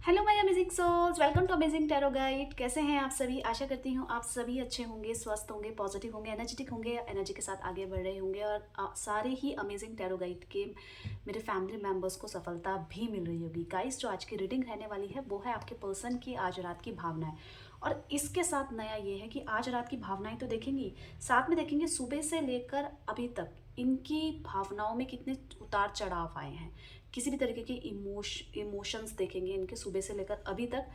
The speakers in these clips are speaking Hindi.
Hello my amazing souls, welcome to amazing tarot guide. कैसे हैं आप सभी? आशा करती हूँ आप सभी अच्छे होंगे, स्वस्थ होंगे, पॉजिटिव होंगे, एनर्जेटिक होंगे, एनर्जी के साथ आगे बढ़ रहे होंगे और सारे ही अमेजिंग टैरो गाइड के मेरे फैमिली मेम्बर्स को सफलता भी मिल रही होगी। गाइस, जो आज की रीडिंग रहने वाली है वो है आपके पर्सन की आज रात की भावनाएं। और इसके साथ नया ये है कि आज रात की भावनाएं तो देखेंगी, साथ में देखेंगे सुबह से लेकर अभी तक इनकी भावनाओं में कितने उतार चढ़ाव आए हैं। किसी भी तरीके के इमोशंस देखेंगे इनके सुबह से लेकर अभी तक।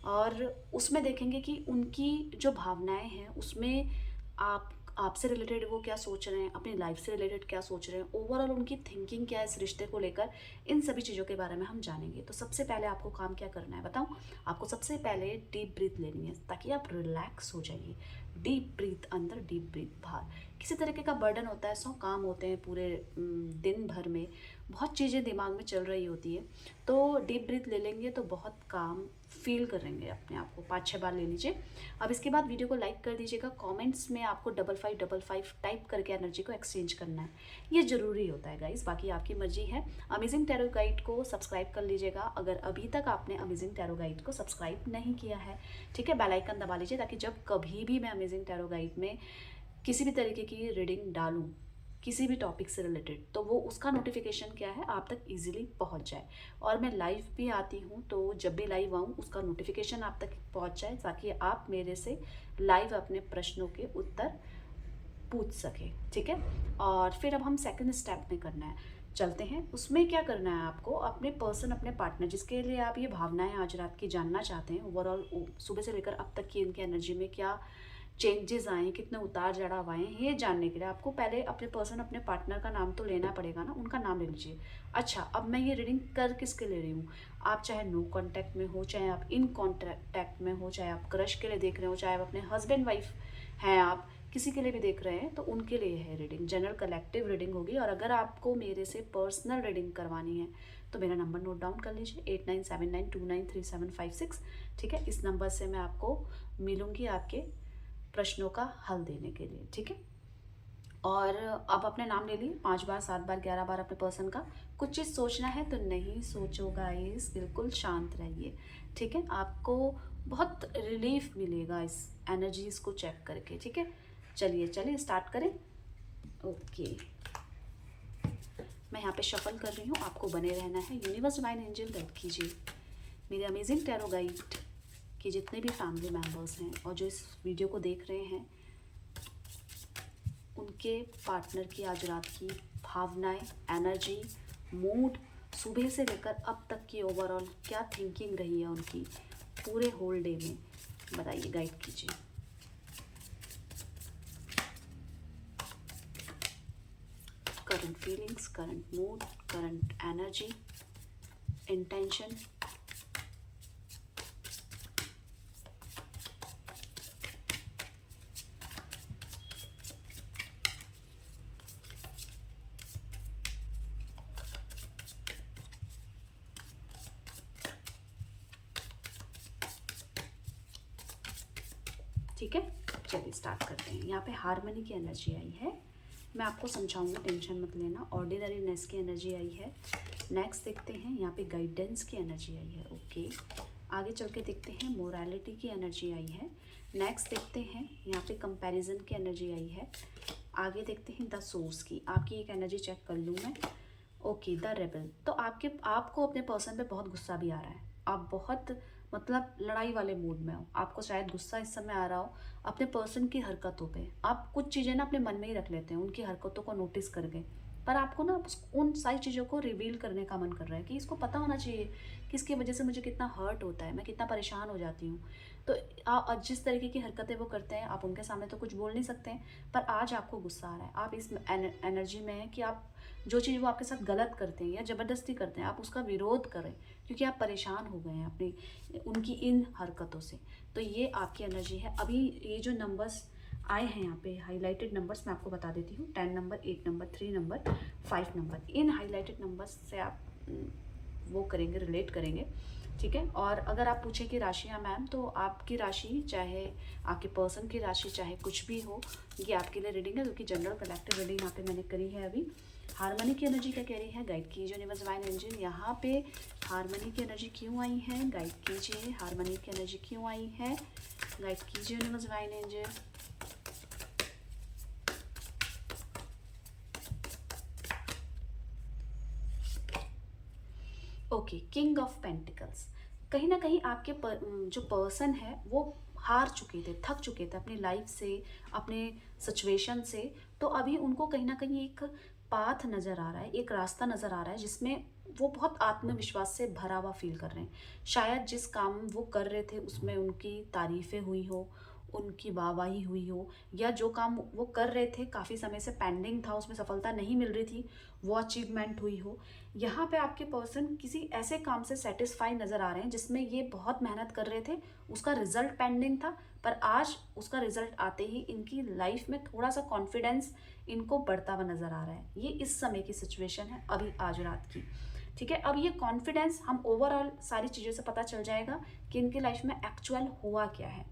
और उसमें देखेंगे कि उनकी जो भावनाएं हैं उसमें आप आपसे रिलेटेड वो क्या सोच रहे हैं, अपनी लाइफ से रिलेटेड क्या सोच रहे हैं, ओवरऑल उनकी थिंकिंग क्या है इस रिश्ते को लेकर। इन सभी चीज़ों के बारे में हम जानेंगे। तो सबसे पहले आपको काम क्या करना है बताऊं? आपको सबसे पहले डीप ब्रीथ लेनी है ताकि आप रिलैक्स हो जाइए। डीप ब्रीथ अंदर, डीप ब्रीथ बाहर। किसी तरीके का बर्डन होता है, 100 काम होते हैं पूरे दिन भर में, बहुत चीज़ें दिमाग में चल रही होती है। तो डीप ब्रीथ ले लेंगे तो बहुत काम फील करेंगे अपने आप को। 5-6 बार ले लीजिए। अब इसके बाद वीडियो को लाइक कर दीजिएगा। कमेंट्स में आपको 5555 टाइप करके एनर्जी को एक्सचेंज करना है, ये ज़रूरी होता है गाइस, बाकी आपकी मर्जी है। अमेजिंग टैरो गाइड को सब्सक्राइब कर लीजिएगा अगर अभी तक आपने अमेजिंग टैरो गाइड को सब्सक्राइब नहीं किया है। ठीक है, बेल आइकन दबा लीजिए ताकि जब कभी भी मैं अमेजिंग टैरो गाइड में किसी भी तरीके की रीडिंग डालूं, किसी भी टॉपिक से रिलेटेड, तो वो उसका नोटिफिकेशन क्या है आप तक इजीली पहुंच जाए। और मैं लाइव भी आती हूँ, तो जब भी लाइव आऊँ उसका नोटिफिकेशन आप तक पहुंच जाए ताकि आप मेरे से लाइव अपने प्रश्नों के उत्तर पूछ सके। ठीक है, और फिर अब हम सेकंड स्टेप में करना है, चलते हैं। उसमें क्या करना है आपको, अपने पर्सन, अपने पार्टनर जिसके लिए आप ये भावनाएं आज रात की जानना चाहते हैं, ओवरऑल सुबह से लेकर अब तक की इनकी एनर्जी में क्या चेंजेस आए हैं, कितने उतार चढ़ाव आए हैं, ये जानने के लिए आपको पहले अपने पर्सन, अपने पार्टनर का नाम तो लेना पड़ेगा ना, उनका नाम ले लीजिए। अच्छा, अब मैं ये रीडिंग कर किसके ले रही हूँ? आप चाहे नो कांटेक्ट में हो, चाहे आप इन कांटेक्ट में हो, चाहे आप क्रश के लिए देख रहे हो, चाहे आप अपने हस्बैंड वाइफ हैं, आप किसी के लिए भी देख रहे हैं, तो उनके लिए है रीडिंग। जनरल कलेक्टिव रीडिंग होगी। और अगर आपको मेरे से पर्सनल रीडिंग करवानी है तो मेरा नंबर नोट डाउन कर लीजिए, 8979293756। ठीक है, इस नंबर से मैं आपको मिलूंगी आपके प्रश्नों का हल देने के लिए। ठीक है, और अब अपने नाम ले लिए 5 बार, 7 बार, 11 बार अपने पर्सन का। कुछ चीज़ सोचना है तो नहीं सोचो गाइस, बिल्कुल शांत रहिए। ठीक है, आपको बहुत रिलीफ मिलेगा इस एनर्जीज को चेक करके। ठीक है, चलिए चलिए स्टार्ट करें। ओके, मैं यहाँ पे शफल कर रही हूँ, आपको बने रहना है। यूनिवर्स डिवाइन एंजल गाइड कीजिए मेरे अमेजिंग टैरो गाइड के जितने भी फैमिली मेम्बर्स हैं और जो इस वीडियो को देख रहे हैं, उनके पार्टनर की आज रात की भावनाएं, एनर्जी, मूड, सुबह से लेकर अब तक की ओवरऑल क्या थिंकिंग रही है उनकी पूरे होल डे में, बताइए, गाइड कीजिए। Current feelings, current mood, current energy, intention. ठीक है, चलिए स्टार्ट करते हैं। यहाँ पे हार्मनी की एनर्जी आई है, मैं आपको समझाऊंगी, टेंशन मत लेना। ऑर्डिनरीनेस की एनर्जी आई है। नेक्स्ट देखते हैं, यहाँ पे गाइडेंस की एनर्जी आई है। ओके, आगे चल के देखते हैं, मोरालिटी की एनर्जी आई है। नेक्स्ट देखते हैं, यहाँ पे कंपैरिजन की एनर्जी आई है। आगे देखते हैं द सोर्स की, आपकी एक एनर्जी चेक कर लूँ मैं। Okay, the rebel. तो आपको अपने पर्सन पे बहुत गुस्सा भी आ रहा है, आप बहुत मतलब लड़ाई वाले मूड में हो, आपको शायद गुस्सा इस समय आ रहा हो अपने पर्सन की हरकतों पे। आप कुछ चीज़ें ना अपने मन में ही रख लेते हैं, उनकी हरकतों को नोटिस करके, पर आपको ना उन सारी चीज़ों को रिवील करने का मन कर रहा है कि इसको पता होना चाहिए कि इसकी वजह से मुझे कितना हर्ट होता है, मैं कितना परेशान हो जाती हूँ। तो जिस तरीके की हरकतें वो करते हैं, आप उनके सामने तो कुछ बोल नहीं सकते हैं, पर आज आपको गुस्सा आ रहा है। आप इस एनर्जी में हैं कि आप जो चीज़ वो आपके साथ गलत करते हैं या ज़बरदस्ती करते हैं, आप उसका विरोध करें क्योंकि आप परेशान हो गए हैं अपनी उनकी इन हरकतों से। तो ये आपकी एनर्जी है। अभी ये जो नंबर्स आए हैं यहाँ पे, हाईलाइटेड नंबर्स, मैं आपको बता देती हूँ। 10 नंबर, 8 नंबर, 3 नंबर, 5 नंबर, इन हाईलाइटेड नंबर्स से आप वो करेंगे, रिलेट करेंगे। ठीक है, और अगर आप पूछें कि राशियाँ मैम, तो आपकी राशि, चाहे आपके पर्सन की राशि, चाहे कुछ भी हो, ये आपके लिए रीडिंग है, क्योंकि जनरल कलेक्टिव रीडिंग यहाँ पे मैंने करी है अभी। हारमनी की एनर्जी क्या कह रही है, गाइड कीजिए यूनिवर्स डिवाइन एंजल। यहाँ पे हारमनी की एनर्जी क्यों आई है, गाइड कीजिए। हारमनी की एनर्जी क्यों आई है, गाइड कीजिए universe divine angel. Okay, king of pentacles. कहीं ना कहीं आपके जो पर्सन है वो हार चुके थे, थक चुके थे अपनी लाइफ से, अपने सिचुएशन से। तो अभी उनको कहीं ना कहीं एक पाथ नज़र आ रहा है, एक रास्ता नज़र आ रहा है जिसमें वो बहुत आत्मविश्वास से भरा हुआ फील कर रहे हैं। शायद जिस काम वो कर रहे थे उसमें उनकी तारीफ़ें हुई हो, उनकी वाहवाही हुई हो, या जो काम वो कर रहे थे काफ़ी समय से पेंडिंग था, उसमें सफलता नहीं मिल रही थी, वो अचीवमेंट हुई हो। यहाँ पे आपके पर्सन किसी ऐसे काम से सेटिस्फाई नज़र आ रहे हैं जिसमें ये बहुत मेहनत कर रहे थे, उसका रिजल्ट पेंडिंग था, पर आज उसका रिजल्ट आते ही इनकी लाइफ में थोड़ा सा कॉन्फिडेंस इनको बढ़ता हुआ नज़र आ रहा है। ये इस समय की सिचुएशन है, अभी आज रात की। ठीक है, अब ये कॉन्फिडेंस हम ओवरऑल सारी चीज़ों से पता चल जाएगा कि इनकी लाइफ में एक्चुअल हुआ क्या है।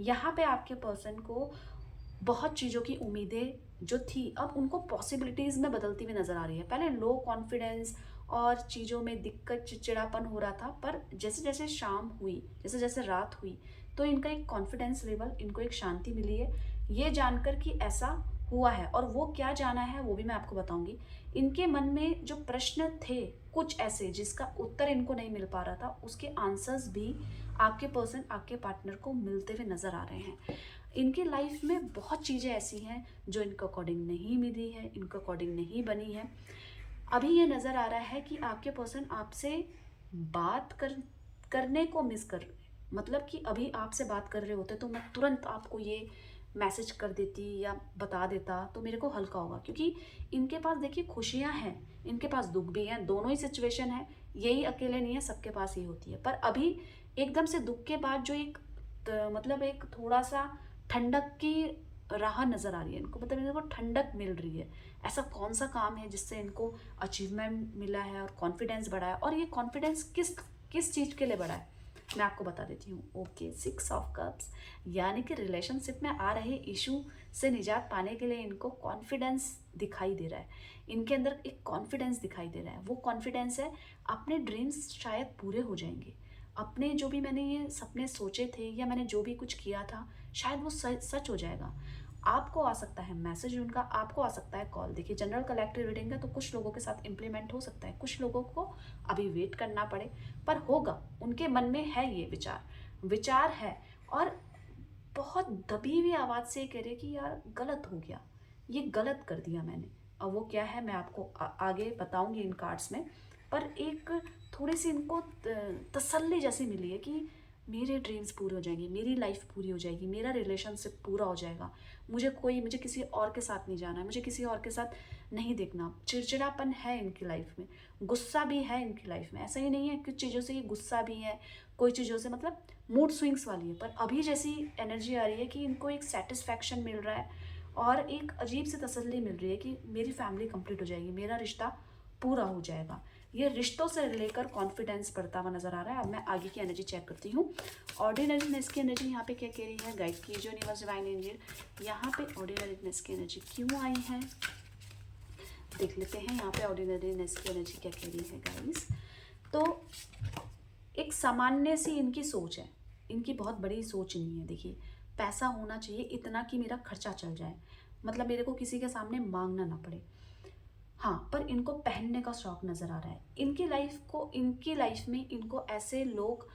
यहाँ पे आपके पर्सन को बहुत चीज़ों की उम्मीदें जो थी अब उनको पॉसिबिलिटीज़ में बदलती हुई नज़र आ रही है। पहले लो कॉन्फिडेंस और चीज़ों में दिक्कत, चिड़चिड़ापन हो रहा था, पर जैसे जैसे शाम हुई, जैसे जैसे रात हुई, तो इनका एक कॉन्फिडेंस लेवल, इनको एक शांति मिली है ये जानकर कि ऐसा हुआ है। और वो क्या जाना है वो भी मैं आपको बताऊंगी। इनके मन में जो प्रश्न थे कुछ ऐसे जिसका उत्तर इनको नहीं मिल पा रहा था, उसके आंसर्स भी आपके पर्सन, आपके पार्टनर को मिलते हुए नज़र आ रहे हैं। इनकी लाइफ में बहुत चीज़ें ऐसी हैं जो इनको अकॉर्डिंग नहीं मिली है, इनको अकॉर्डिंग नहीं बनी है। अभी ये नज़र आ रहा है कि आपके पर्सन आपसे करने को मिस कर रहे हैं। मतलब कि अभी आपसे बात कर रहे होते तो मैं तुरंत आपको ये मैसेज कर देती या बता देता तो मेरे को हल्का होगा, क्योंकि इनके पास देखिए खुशियाँ हैं, इनके पास दुख भी हैं, दोनों ही सिचुएशन है, यही अकेले नहीं है, सबके पास ही होती है। पर अभी एकदम से दुख के बाद जो एक मतलब एक थोड़ा सा ठंडक की राह नज़र आ रही है इनको, मतलब इनको ठंडक मिल रही है। ऐसा कौन सा काम है जिससे इनको अचीवमेंट मिला है और कॉन्फिडेंस बढ़ा है, और ये कॉन्फिडेंस किस किस चीज़ के लिए बढ़ा है मैं आपको बता देती हूँ। ओके, 6 ऑफ कप्स, यानी कि रिलेशनशिप में आ रहे इशू से निजात पाने के लिए इनको कॉन्फिडेंस दिखाई दे रहा है। इनके अंदर एक कॉन्फिडेंस दिखाई दे रहा है। वो कॉन्फिडेंस है अपने ड्रीम्स शायद पूरे हो जाएंगे, अपने जो भी मैंने ये सपने सोचे थे या मैंने जो भी कुछ किया था शायद वो सच हो जाएगा। आपको आ सकता है मैसेज उनका, आपको आ सकता है कॉल। देखिए जनरल कलेक्टिव रीडिंग है तो कुछ लोगों के साथ इम्प्लीमेंट हो सकता है, कुछ लोगों को अभी वेट करना पड़े, पर होगा। उनके मन में है ये विचार है, और बहुत दबी हुई आवाज़ से कह रहे कि यार गलत हो गया, ये गलत कर दिया मैंने। अब वो क्या है मैं आपको आगे बताऊंगी इन कार्ड्स में। पर एक थोड़ी सी इनको तसल्ली जैसी मिली है कि मेरे ड्रीम्स पूरे हो जाएंगे, मेरी लाइफ पूरी हो जाएगी, मेरा रिलेशनशिप पूरा हो जाएगा, मुझे किसी और के साथ नहीं जाना है, मुझे किसी और के साथ नहीं देखना। चिड़चिड़ापन है इनकी लाइफ में, गुस्सा भी है इनकी लाइफ में। ऐसा ही नहीं है कुछ चीज़ों से ये गुस्सा भी है, कोई चीज़ों से मतलब मूड स्विंग्स वाली है। पर अभी जैसी एनर्जी आ रही है कि इनको एक सेटिस्फैक्शन मिल रहा है और एक अजीब सी तसल्ली मिल रही है कि मेरी फैमिली कंप्लीट हो जाएगी, मेरा रिश्ता पूरा हो जाएगा। ये रिश्तों से लेकर कॉन्फिडेंस बढ़ता हुआ नजर आ रहा है। अब मैं आगे की एनर्जी चेक करती हूँ। ऑर्डिनरीनेस की एनर्जी यहाँ पे क्या कह रही है, गाइड कीजिए यूनिवर्स डिवाइन एंजल। यहाँ पे ऑर्डिनरीनेस की एनर्जी क्यों आई है देख लेते हैं। यहाँ पे ऑर्डिनरीनेस की एनर्जी क्या कह रही है गाइस। तो एक सामान्य सी इनकी सोच है, इनकी बहुत बड़ी सोच नहीं है। देखिए पैसा होना चाहिए इतना कि मेरा खर्चा चल जाए, मतलब मेरे को किसी के सामने मांगना ना पड़े। हाँ, पर इनको पहनने का शौक नज़र आ रहा है। इनकी लाइफ में इनको ऐसे लोग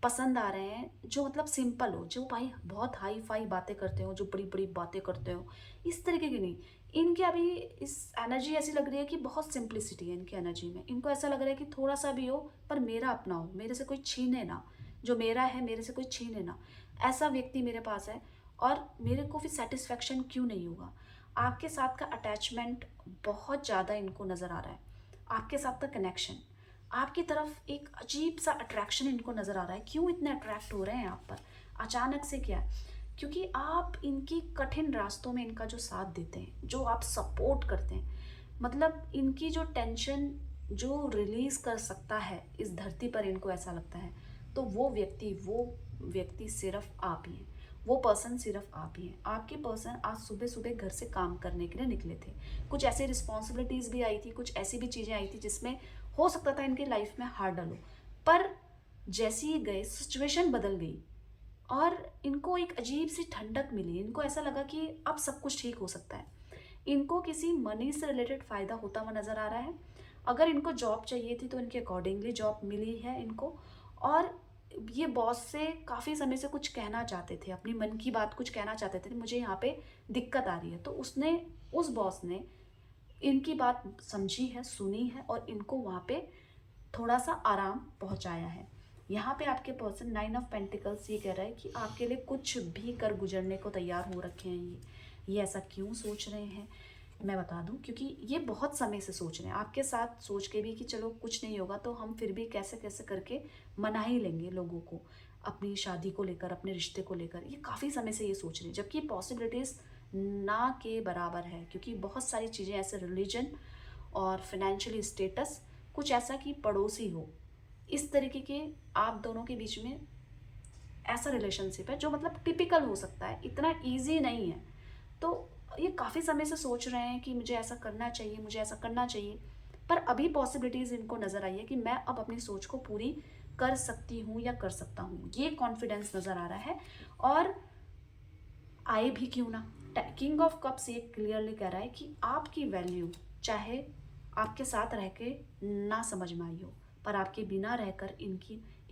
पसंद आ रहे हैं जो मतलब सिंपल हो, जो भाई बहुत हाई फाई बातें करते हो, जो बड़ी बड़ी बातें करते हो, इस तरीके की नहीं। इनके अभी इस एनर्जी ऐसी लग रही है कि बहुत सिंप्लिसिटी है इनकी एनर्जी में। इनको ऐसा लग रहा है कि थोड़ा सा भी हो पर मेरा अपना हो, मेरे से कोई छीने ना, जो मेरा है मेरे से कोई छीने ना। ऐसा व्यक्ति मेरे पास है और मेरे को फिर सेटिस्फेक्शन क्यों नहीं होगा। आपके साथ का अटैचमेंट बहुत ज़्यादा इनको नज़र आ रहा है, आपके साथ का कनेक्शन, आपकी तरफ एक अजीब सा अट्रैक्शन इनको नज़र आ रहा है। क्यों इतने अट्रैक्ट हो रहे हैं आप पर अचानक से, क्या? क्योंकि आप इनकी कठिन रास्तों में इनका जो साथ देते हैं, जो आप सपोर्ट करते हैं, मतलब इनकी जो टेंशन जो रिलीज़ कर सकता है इस धरती पर, इनको ऐसा लगता है तो वो व्यक्ति सिर्फ आप ही हैं। वो पर्सन सिर्फ आप ही हैं। आपके पर्सन आज सुबह सुबह घर से काम करने के लिए निकले थे, कुछ ऐसी रिस्पॉन्सिबिलिटीज़ भी आई थी, कुछ ऐसी भी चीज़ें आई थी जिसमें हो सकता था इनकी लाइफ में हार्ड हो, पर जैसे ही गए सिचुएशन बदल गई और इनको एक अजीब सी ठंडक मिली। इनको ऐसा लगा कि अब सब कुछ ठीक हो सकता है। इनको किसी मनी से रिलेटेड फ़ायदा होता हुआ नज़र आ रहा है। अगर इनको जॉब चाहिए थी तो इनके अकॉर्डिंगली जॉब मिली है इनको। और ये बॉस से काफ़ी समय से कुछ कहना चाहते थे, अपनी मन की बात कुछ कहना चाहते थे, मुझे यहाँ पे दिक्कत आ रही है। तो उस बॉस ने इनकी बात समझी है, सुनी है और इनको वहाँ पे थोड़ा सा आराम पहुँचाया है। यहाँ पे आपके पर्सन 9 ऑफ पेंटिकल्स ये कह रहा है कि आपके लिए कुछ भी कर गुजरने को तैयार हो रखे हैं। ये ऐसा क्यों सोच रहे हैं मैं बता दूं, क्योंकि ये बहुत समय से सोच रहे हैं आपके साथ, सोच के भी कि चलो कुछ नहीं होगा तो हम फिर भी कैसे कैसे करके मना ही लेंगे लोगों को अपनी शादी को लेकर, अपने रिश्ते को लेकर। ये काफ़ी समय से ये सोच रहे हैं, जबकि पॉसिबिलिटीज़ ना के बराबर है, क्योंकि बहुत सारी चीज़ें ऐसे रिलीजन और फाइनेंशियल स्टेटस कुछ ऐसा कि पड़ोसी हो, इस तरीके के आप दोनों के बीच में ऐसा रिलेशनशिप है जो मतलब टिपिकल हो सकता है, इतना ईजी नहीं है। तो ये काफ़ी समय से सोच रहे हैं कि मुझे ऐसा करना चाहिए, मुझे ऐसा करना चाहिए, पर अभी पॉसिबिलिटीज़ इनको नज़र आई है कि मैं अब अपनी सोच को पूरी कर सकती हूँ या कर सकता हूँ। ये कॉन्फिडेंस नज़र आ रहा है। और आए भी क्यों ना, किंग ऑफ कप्स ये क्लियरली कह रहा है कि आपकी वैल्यू चाहे आपके साथ रह के ना समझ में आई हो, पर आपके बिना रहकर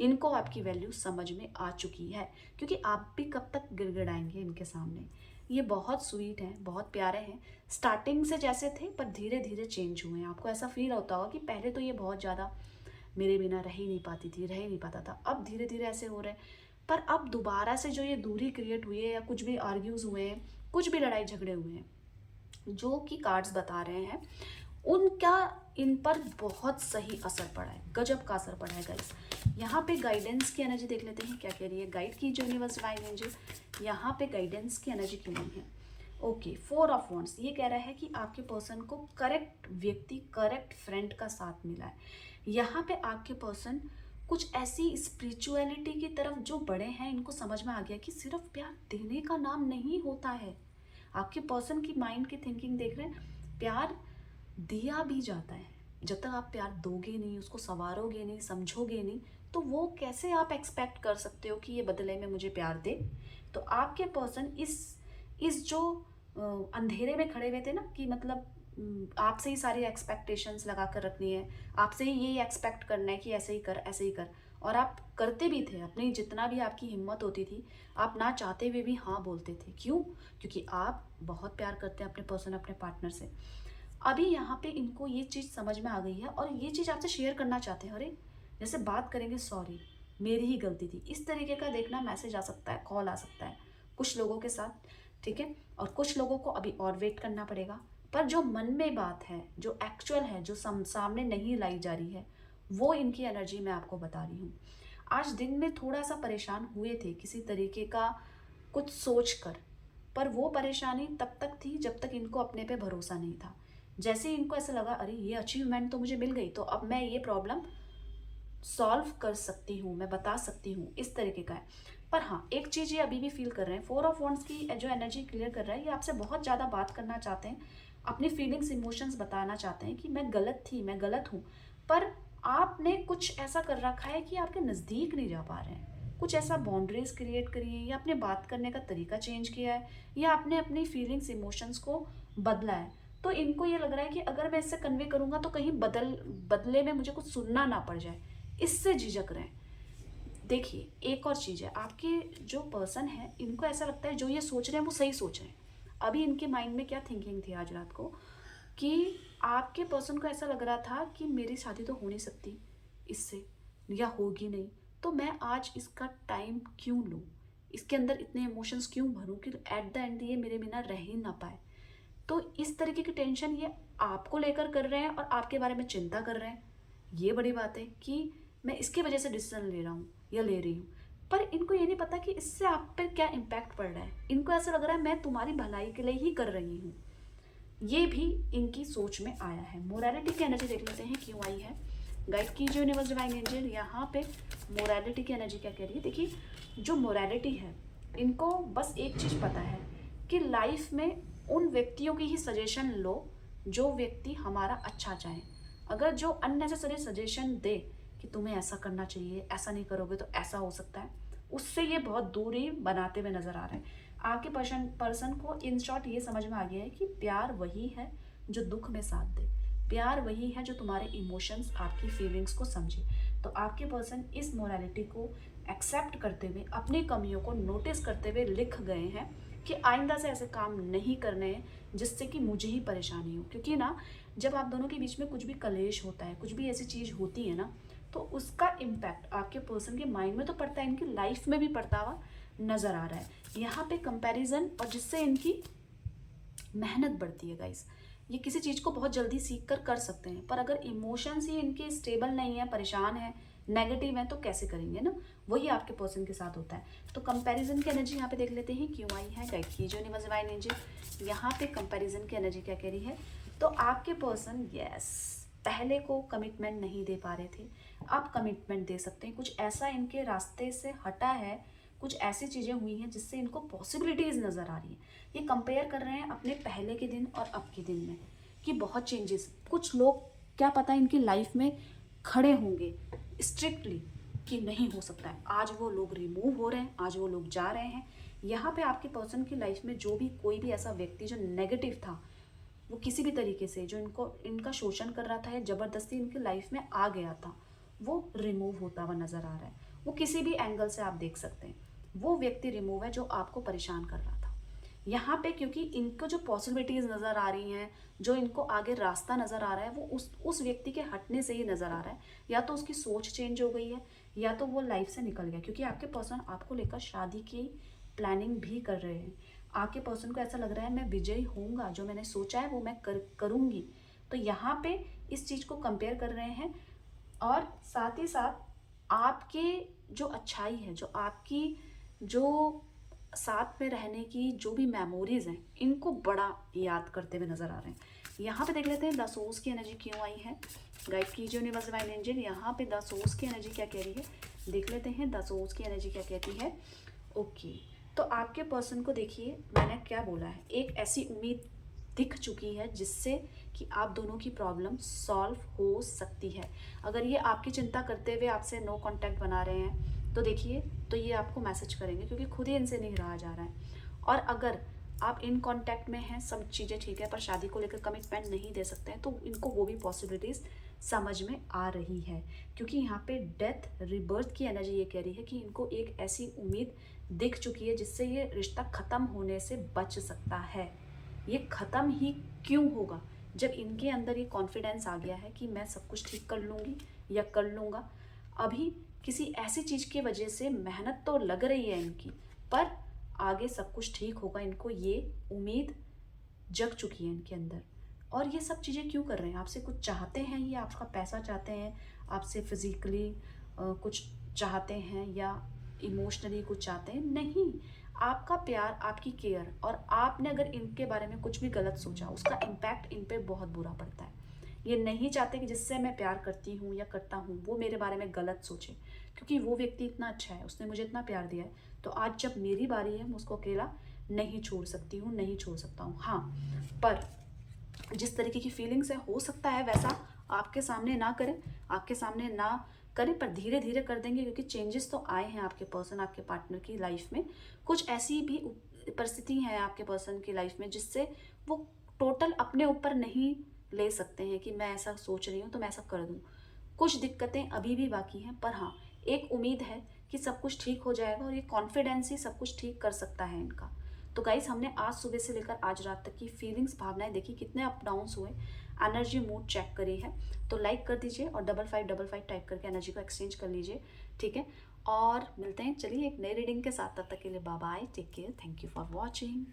इनको आपकी वैल्यू समझ में आ चुकी है, क्योंकि आप भी कब तक गिड़गिड़ाएंगे इनके सामने। ये बहुत स्वीट हैं, बहुत प्यारे हैं, स्टार्टिंग से जैसे थे पर धीरे धीरे चेंज हुए हैं। आपको ऐसा फील होता होगा कि पहले तो ये बहुत ज़्यादा मेरे बिना रह ही नहीं पाती थी, रह ही नहीं पाता था, अब धीरे धीरे ऐसे हो रहे हैं। पर अब दोबारा से जो ये दूरी क्रिएट हुई है या कुछ भी आर्ग्यूज हुए हैं, कुछ भी लड़ाई झगड़े हुए हैं, जो कि कार्ड्स बता रहे हैं, उनका इन पर बहुत सही असर पड़ा है, गजब का असर पड़ा है गाइस। यहाँ पे गाइडेंस की एनर्जी देख लेते हैं क्या कह रही है गाइड की जो यूनिवर्स डिवाइन एंजल। यहाँ पे गाइडेंस की एनर्जी क्यों नहीं है? ओके, 4 ऑफ वॉन्ड्स ये कह रहा है कि आपके पर्सन को करेक्ट व्यक्ति, करेक्ट फ्रेंड का साथ मिला है। यहाँ पे आपके पर्सन कुछ ऐसी स्पिरिचुअलिटी की तरफ जो बड़े हैं, इनको समझ में आ गया कि सिर्फ प्यार देने का नाम नहीं होता है। आपके पर्सन की माइंड की थिंकिंग देख रहे हैं, प्यार दिया भी जाता है। जब तक आप प्यार दोगे नहीं, उसको संवारोगे नहीं, समझोगे नहीं, तो वो कैसे आप एक्सपेक्ट कर सकते हो कि ये बदले में मुझे प्यार दे। तो आपके पर्सन इस जो अंधेरे में खड़े हुए थे ना, कि मतलब आपसे ही सारी एक्सपेक्टेशंस लगा कर रखनी है, आपसे ही ये एक्सपेक्ट करना है कि ऐसे ही कर, ऐसे ही कर, और आप करते भी थे। अपनी जितना भी आपकी हिम्मत होती थी, आप ना चाहते हुए भी हाँ बोलते थे। क्यों? क्योंकि आप बहुत प्यार करते हैं अपने पर्सन, अपने पार्टनर से। अभी यहाँ पे इनको ये चीज़ समझ में आ गई है और ये चीज़ आपसे शेयर करना चाहते हैं। अरे जैसे बात करेंगे, सॉरी मेरी ही गलती थी, इस तरीके का देखना मैसेज आ सकता है, कॉल आ सकता है कुछ लोगों के साथ, ठीक है। और कुछ लोगों को अभी और वेट करना पड़ेगा। पर जो मन में बात है, जो एक्चुअल है, जो सामने नहीं लाई जा रही है, वो इनकी एनर्जी मैं आपको बता रही हूँ। आज दिन में थोड़ा सा परेशान हुए थे किसी तरीके का कुछ सोच कर, पर वो परेशानी तब तक थी जब तक इनको अपने पे भरोसा नहीं था। जैसे ही इनको ऐसा लगा अरे ये अचीवमेंट तो मुझे मिल गई, तो अब मैं ये प्रॉब्लम सॉल्व कर सकती हूँ, मैं बता सकती हूँ, इस तरीके का है। पर हाँ, एक चीज़ ये अभी भी फील कर रहे हैं, 4 ऑफ वॉन्ड्स की जो एनर्जी क्लियर कर रहा है, ये आपसे बहुत ज़्यादा बात करना चाहते हैं, अपनी फीलिंग्स, इमोशंस बताना चाहते हैं कि मैं गलत थी, मैं गलत हूँ। पर आपने कुछ ऐसा कर रखा है कि आपके नज़दीक नहीं जा पा रहे हैं। कुछ ऐसा बाउंड्रीज क्रिएट करी है, या आपने बात करने का तरीका चेंज किया है, या आपने अपनी फीलिंग्स, इमोशंस को बदला है। तो इनको ये लग रहा है कि अगर मैं इससे कन्वे करूँगा तो कहीं बदले में मुझे कुछ सुनना ना पड़ जाए, इससे झिझक रहे हैं। देखिए एक और चीज़ है, आपके जो पर्सन है, इनको ऐसा लगता है जो ये सोच रहे हैं वो सही सोच रहे हैं। अभी इनके माइंड में क्या थिंकिंग थी आज रात को, कि आपके पर्सन को ऐसा लग रहा था कि मेरी शादी तो हो नहीं सकती इससे, या होगी नहीं, तो मैं आज इसका टाइम क्यों लूँ, इसके अंदर इतने इमोशंस क्यों भरूँ कि एट द एंड ये मेरे बिना रह ही ना पाए। तो इस तरीके की टेंशन ये आपको लेकर कर रहे हैं और आपके बारे में चिंता कर रहे हैं। ये बड़ी बात है कि मैं इसकी वजह से डिसीजन ले रहा हूँ या ले रही हूँ, पर इनको ये नहीं पता कि इससे आप पर क्या इम्पैक्ट पड़ रहा है। इनको ऐसा लग रहा है मैं तुम्हारी भलाई के लिए ही कर रही हूँ। ये भी इनकी सोच में आया है। मोरालिटी की एनर्जी देख लेते हैं क्यों आई है। गाइड की जो यूनिवर्स डिवाइन एंजल, यहाँ पे मोरालिटी की एनर्जी क्या कह रही है। देखिए जो मोरालिटी है इनको बस एक चीज़ पता है कि लाइफ में उन व्यक्तियों की ही सजेशन लो जो व्यक्ति हमारा अच्छा चाहे। अगर जो अननेसेसरी सजेशन दे कि तुम्हें ऐसा करना चाहिए, ऐसा नहीं करोगे तो ऐसा हो सकता है, उससे ये बहुत दूरी बनाते हुए नजर आ रहे हैं। आपके पर्सन को इन शॉर्ट ये समझ में आ गया है कि प्यार वही है जो दुख में साथ दे, प्यार वही है जो तुम्हारे इमोशंस, आपकी फीलिंग्स को समझे। तो आपके पर्सन इस मोरालिटी को एक्सेप्ट करते हुए, अपनी कमियों को नोटिस करते हुए लिख गए हैं कि आइंदा से ऐसे काम नहीं करने हैं जिससे कि मुझे ही परेशानी हो। क्योंकि ना, जब आप दोनों के बीच में कुछ भी कलेश होता है, कुछ भी ऐसी चीज़ होती है ना, तो उसका इम्पैक्ट आपके पर्सन के माइंड में तो पड़ता है, इनकी लाइफ में भी पड़ता हुआ नज़र आ रहा है। यहाँ पे कंपैरिजन, और जिससे इनकी मेहनत बढ़ती है गाइस। ये किसी चीज़ को बहुत जल्दी सीख कर सकते हैं, पर अगर इमोशंस ही इनके स्टेबल नहीं है, परेशान है, नेगेटिव है, तो कैसे करेंगे ना। वही आपके पर्सन के साथ होता है। तो कंपैरिजन की एनर्जी यहाँ पे देख लेते हैं क्यों आई है। गाइड कीजिए यूनिवर्स डिवाइन एंजल, यहाँ पे कंपैरिजन की एनर्जी क्या कह रही है। तो आपके पर्सन पहले को कमिटमेंट नहीं दे पा रहे थे, आप कमिटमेंट दे सकते हैं। कुछ ऐसा इनके रास्ते से हटा है, कुछ ऐसी चीज़ें हुई हैं जिससे इनको पॉसिबिलिटीज़ नज़र आ रही है। ये कंपेयर कर रहे हैं अपने पहले के दिन और अब के दिन में कि बहुत चेंजेस। कुछ लोग क्या पता इनकी लाइफ में खड़े होंगे स्ट्रिक्टली कि नहीं हो सकता है, आज वो लोग रिमूव हो रहे हैं, आज वो लोग जा रहे हैं। यहाँ पे आपके पर्सन की लाइफ में जो भी कोई भी ऐसा व्यक्ति जो नेगेटिव था, वो किसी भी तरीके से जो इनका शोषण कर रहा था या ज़बरदस्ती इनकी लाइफ में आ गया था, वो रिमूव होता हुआ नज़र आ रहा है। वो किसी भी एंगल से आप देख सकते हैं, वो व्यक्ति रिमूव है जो आपको परेशान कर रहा था। यहाँ पे क्योंकि इनको जो पॉसिबिलिटीज़ नज़र आ रही हैं, जो इनको आगे रास्ता नज़र आ रहा है, वो उस व्यक्ति के हटने से ही नज़र आ रहा है। या तो उसकी सोच चेंज हो गई है, या तो वो लाइफ से निकल गया। क्योंकि आपके पर्सन आपको लेकर शादी की प्लानिंग भी कर रहे हैं। आपके पर्सन को ऐसा लग रहा है मैं विजयी होऊंगा, जो मैंने सोचा है वो मैं करूँगी। तो यहाँ पे इस चीज़ को कंपेयर कर रहे हैं। और साथ ही साथ आपके जो अच्छाई है, जो आपकी जो साथ में रहने की जो भी मेमोरीज हैं, इनको बड़ा याद करते हुए नजर आ रहे हैं। यहाँ पे देख लेते हैं द सोर्स की एनर्जी क्यों आई है। गाइड कीजिए यूनिवर्स डिवाइन एंजल, यहाँ पे द सोर्स की एनर्जी क्या कह रही है, देख लेते हैं द सोर्स की एनर्जी क्या कहती है। ओके, तो आपके पर्सन को देखिए, मैंने क्या बोला है, एक ऐसी उम्मीद दिख चुकी है जिससे कि आप दोनों की प्रॉब्लम सॉल्व हो सकती है। अगर ये आपकी चिंता करते हुए आपसे नो कांटेक्ट बना रहे हैं, तो देखिए, तो ये आपको मैसेज करेंगे क्योंकि खुद ही इनसे नहीं रहा जा रहा है। और अगर आप इन कांटेक्ट में हैं, सब चीज़ें ठीक है, पर शादी को लेकर कमिटमेंट नहीं दे सकते हैं, तो इनको वो भी पॉसिबिलिटीज़ समझ में आ रही है। क्योंकि यहाँ पे डेथ रिबर्थ की एनर्जी ये कह रही है कि इनको एक ऐसी उम्मीद दिख चुकी है जिससे ये रिश्ता ख़त्म होने से बच सकता है। ये ख़त्म ही क्यों होगा, जब इनके अंदर ये कॉन्फिडेंस आ गया है कि मैं सब कुछ ठीक कर लूँगी या कर लूँगा। अभी किसी ऐसी चीज़ की वजह से मेहनत तो लग रही है इनकी, पर आगे सब कुछ ठीक होगा, इनको ये उम्मीद जग चुकी है इनके अंदर। और ये सब चीज़ें क्यों कर रहे हैं, आपसे कुछ चाहते हैं, ये आपका पैसा चाहते हैं, आपसे फिजिकली कुछ चाहते हैं, या इमोशनली कुछ चाहते हैं, नहीं। आपका प्यार, आपकी केयर, और आपने अगर इनके बारे में कुछ भी गलत सोचा, उसका इम्पैक्ट इन पे बहुत बुरा पड़ता है। ये नहीं चाहते कि जिससे मैं प्यार करती हूँ या करता हूँ वो मेरे बारे में गलत सोचे। क्योंकि वो व्यक्ति इतना अच्छा है, उसने मुझे इतना प्यार दिया है, तो आज जब मेरी बारी है, मैं उसको अकेला नहीं छोड़ सकती हूँ, नहीं छोड़ सकता हूँ। हाँ, पर जिस तरीके की फीलिंग्स है, हो सकता है वैसा आपके सामने ना करें, आपके सामने ना करें, पर धीरे धीरे कर देंगे। क्योंकि चेंजेस तो आए हैं आपके पर्सन, आपके पार्टनर की लाइफ में। कुछ ऐसी भी परिस्थिति है आपके पर्सन की लाइफ में जिससे वो टोटल अपने ऊपर नहीं ले सकते हैं कि मैं ऐसा सोच रही हूँ तो मैं ऐसा कर दूँ। कुछ दिक्कतें अभी भी बाकी हैं, पर हाँ, एक उम्मीद है कि सब कुछ ठीक हो जाएगा, और ये कॉन्फिडेंस ही सब कुछ ठीक कर सकता है इनका। तो गाइस, हमने आज सुबह से लेकर आज रात तक की फीलिंग्स, भावनाएं देखी, कितने अप डाउन्स हुए, एनर्जी मूड चेक करी है। तो लाइक कर दीजिए और 5555 टाइप करके एनर्जी को एक्सचेंज कर लीजिए, ठीक है। और मिलते हैं, चलिए, एक नई रीडिंग के साथ। तब तक के लिए bye bye, take care, thank you for watching.